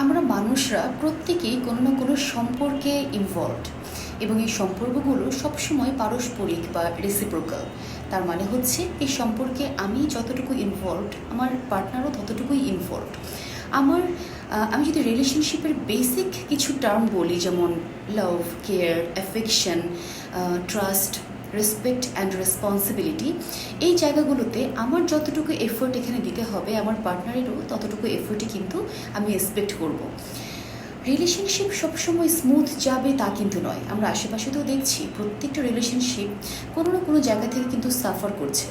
আমরা মানুষরা প্রত্যেকেই কোনো না কোনো সম্পর্কে ইনভলভড, এবং এই সম্পর্কগুলো সবসময় পারস্পরিক বা রেসিপ্রোকাল। তার মানে হচ্ছে এই সম্পর্কে আমি যতটুকু ইনভলভড, আমার পার্টনারও ততটুকুই ইনভলভড। আমি যদি রিলেশনশিপের বেসিক কিছু টার্ম বলি, যেমন love, care, affection, trust, respect and responsibility, এই জায়গাগুলোতে আমার যতটুকু এফোর্ট এখানে দিতে হবে, আমার পার্টনারেরও ততটুকু এফোর্টই কিন্তু আমি এক্সপেক্ট করব। রিলেশনশিপ সবসময় স্মুথ যাবে তা কিন্তু নয়। আমরা আশেপাশে তো দেখছি প্রত্যেকটা রিলেশনশিপ কোনো না কোনো জায়গা থেকে কিন্তু সাফার করছে।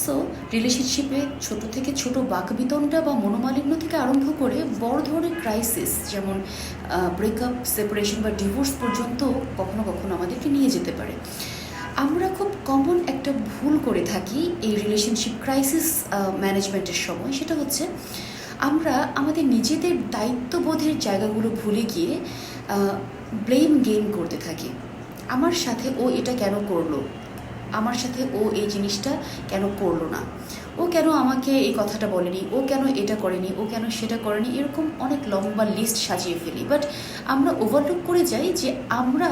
সো রিলেশনশিপে ছোট থেকে ছোট বাকবিতণ্ডা বা মনোমালিন্য থেকে আরম্ভ করে বড় ধরনের ক্রাইসিস, যেমন ব্রেকআপ, সেপারেশন বা ডিভোর্স পর্যন্ত কখনো কখনো আমাদেরকে নিয়ে যেতে পারে। আমরা খুব কমন একটা ভুল করে থাকি এই রিলেশনশিপ ক্রাইসিস ম্যানেজমেন্টের সময়। সেটা হচ্ছে আমরা আমাদের নিজেদের দায়িত্ববোধের জায়গাগুলো ভুলে গিয়ে ব্লেম গেম করতে থাকি। আমার সাথে ও এটা কেন করলো, আমার সাথে ও এই জিনিসটা কেন করলো না, ও কেন আমাকে এই কথাটা বলেনি, ও কেন এটা করেনি, ও কেন সেটা করেনি, এরকম অনেক লম্বা লিস্ট সাজিয়ে ফেলি। বাট আমরা ওভারলুক করে যাই যে আমরা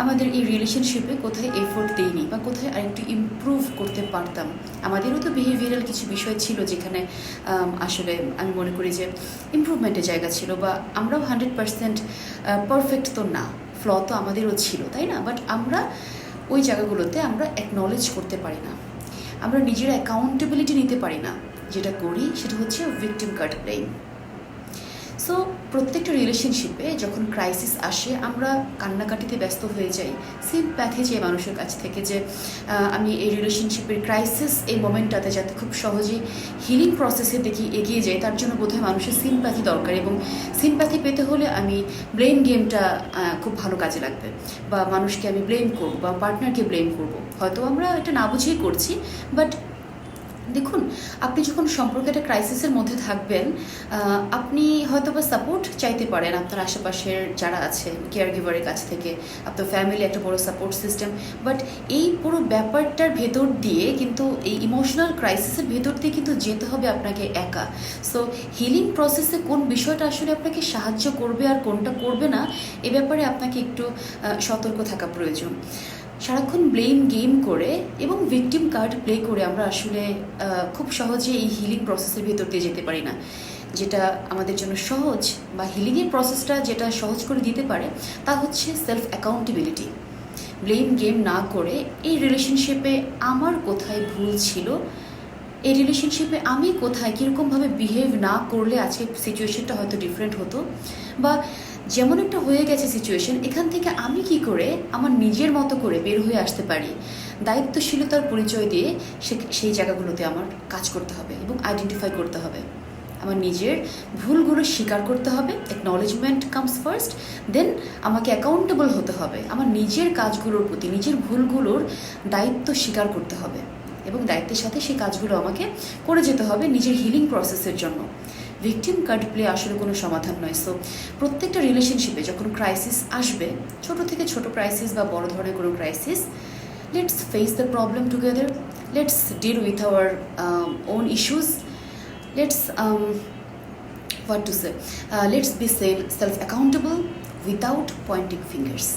আমাদের এই রিলেশনশিপে কোথায় এফোর্ট দিইনি বা কোথায় আরেকটু ইমপ্রুভ করতে পারতাম। আমাদেরও তো বিহেভিয়ারাল কিছু বিষয় ছিল যেখানে আসলে আমি মনে করি যে ইমপ্রুভমেন্টের জায়গা ছিল, বা আমরাও 100% পারফেক্ট তো না, ফ্ল তো আমাদেরও ছিল, তাই না? বাট আমরা ওই জায়গাগুলোতে আমরা অ্যাকনলেজ করতে পারি না, আমরা নিজের অ্যাকাউন্টেবিলিটি নিতে পারি না। যেটা করি সেটা হচ্ছে ভিকটিম কার্ড প্লেইং। সো প্রত্যেকটা রিলেশনশিপে যখন ক্রাইসিস আসে আমরা কান্নাকাটিতে ব্যস্ত হয়ে যাই, সিম্প্যাথি চাই মানুষের কাছ থেকে যে আমি এই রিলেশনশিপের ক্রাইসিস এই মোমেন্টটাতে যাতে খুব সহজে হিলিং প্রসেসে দেখি এগিয়ে যায়, তার জন্য বোধহয় মানুষের সিম্প্যাথি দরকার। এবং সিম্প্যাথি পেতে হলে আমি ব্লেম গেমটা খুব ভালো কাজে লাগবে, বা মানুষকে আমি ব্লেম করবো বা পার্টনারকে ব্লেম করবো। হয়তো আমরা এটা না বুঝেই করছি, বাট দেখুন, আপনি যখন সম্পর্কে একটা ক্রাইসিসের মধ্যে থাকবেন, আপনি হয়তো বা সাপোর্ট চাইতে পারেন আপনার আশেপাশের যারা আছে, কেয়ার গিভারের কাছ থেকে, আপনার ফ্যামিলি একটা বড় সাপোর্ট সিস্টেম। বাট এই পুরো ব্যাপারটার ভেতর দিয়ে কিন্তু, এই ইমোশনাল ক্রাইসিসের ভেতর দিয়ে কিন্তু যেতে হবে আপনাকে একা। সো হিলিং প্রসেসে কোন বিষয়টা আসলে আপনাকে সাহায্য করবে আর কোনটা করবে না, এ ব্যাপারে আপনাকে একটু সতর্ক থাকা প্রয়োজন। সারাক্ষণ ব্লেম গেম করে এবং ভিকটিম কার্ড প্লে করে আমরা আসলে খুব সহজে এই হিলিং প্রসেসের ভেতর দিয়ে যেতে পারি না। যেটা আমাদের জন্য সহজ, বা হিলিংয়ের প্রসেসটা যেটা সহজ করে দিতে পারে, তা হচ্ছে সেলফ অ্যাকাউন্টেবিলিটি। ব্লেম গেম না করে এই রিলেশনশিপে আমার কোথায় ভুল ছিল, এই রিলেশনশিপে আমি কোথায় কীরকমভাবে বিহেভ না করলে আজকে সিচুয়েশনটা হয়তো ডিফারেন্ট হতো, বা যেমন একটা হয়ে গেছে সিচুয়েশন, এখান থেকে আমি কি করে আমার নিজের মতো করে বের হয়ে আসতে পারি। দায়িত্বশীলতার পরিচয় দিয়ে সেই জায়গাগুলোতে আমার কাজ করতে হবে এবং আইডেন্টিফাই করতে হবে। আমার নিজের ভুলগুলো স্বীকার করতে হবে, অ্যাকনলেজমেন্ট কামস ফার্স্ট, দেন আমাকে অ্যাকাউন্টেবল হতে হবে। আমার নিজের কাজগুলোর প্রতি, নিজের ভুলগুলোর দায়িত্ব স্বীকার করতে হবে, এবং দায়িত্বের সাথে সেই কাজগুলো আমাকে করে যেতে হবে নিজের হিলিং প্রসেসের জন্য। ভিকটিম কার্ড প্লে আসলে কোনো সমাধান নয়। সো প্রত্যেকটা রিলেশনশিপে যখন ক্রাইসিস আসবে, ছোট থেকে ছোট ক্রাইসিস বা বড় ধরনের কোনো crisis, let's face the problem together, let's deal with our own issues, let's what to say, let's be self accountable without pointing fingers.